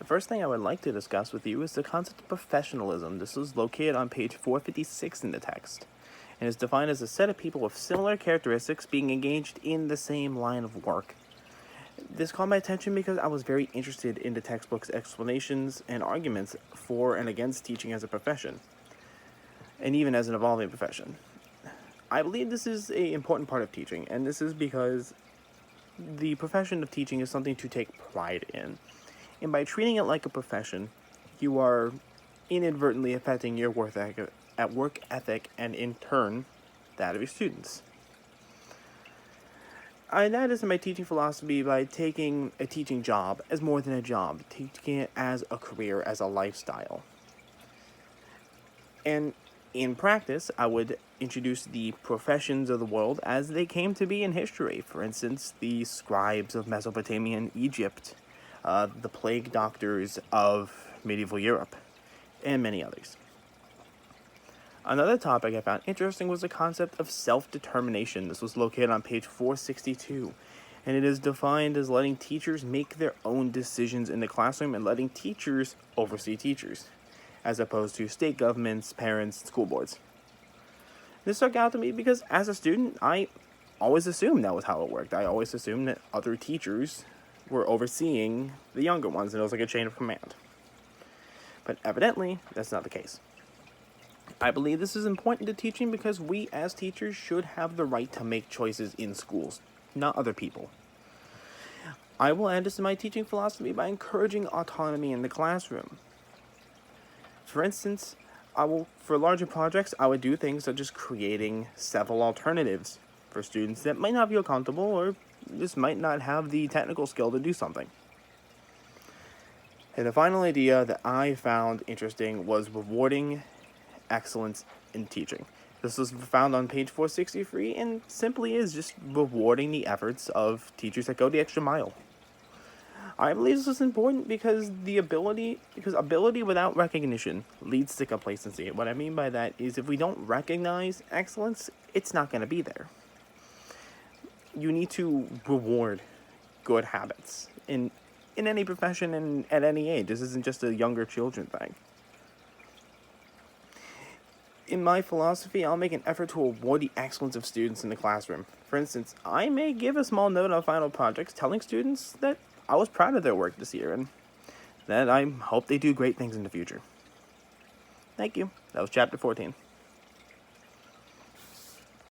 The first thing I would like to discuss with you is the concept of professionalism. This is located on page 456 in the text, and is defined as a set of people with similar characteristics being engaged in the same line of work. This caught my attention because I was very interested in the textbook's explanations and arguments for and against teaching as a profession, and even as an evolving profession. I believe this is an important part of teaching, and this is because the profession of teaching is something to take pride in. And by treating it like a profession, you are inadvertently affecting your work ethic and, in turn, that of your students. I noticed in my teaching philosophy by taking a teaching job as more than a job, taking it as a career, as a lifestyle. And in practice, I would introduce the professions of the world as they came to be in history. For instance, the scribes of Mesopotamia and Egypt, the plague doctors of medieval Europe, and many others. Another topic I found interesting was the concept of self-determination. This was located on page 462, and it is defined as letting teachers make their own decisions in the classroom and letting teachers oversee teachers, as opposed to state governments, parents, and school boards. This stuck out to me because as a student, I always assumed that was how it worked. I always assumed that other teachers were overseeing the younger ones, and it was like a chain of command. But evidently, that's not the case. I believe this is important to teaching because we as teachers should have the right to make choices in schools, not other people. I will add this to my teaching philosophy by encouraging autonomy in the classroom. For instance, for larger projects, I would do things such as creating several alternatives for students that might not feel comfortable or just might not have the technical skill to do something. And the final idea that I found interesting was rewarding excellence in teaching. This was found on page 463 and simply is just rewarding the efforts of teachers that go the extra mile. I believe this is important because ability without recognition leads to complacency. What I mean by that is if we don't recognize excellence, it's not going to be there. You need to reward good habits in any profession and at any age. This isn't just a younger children thing. In my philosophy, I'll make an effort to reward the excellence of students in the classroom. For instance, I may give a small note on final projects telling students that I was proud of their work this year and that I hope they do great things in the future. Thank you. That was chapter 14.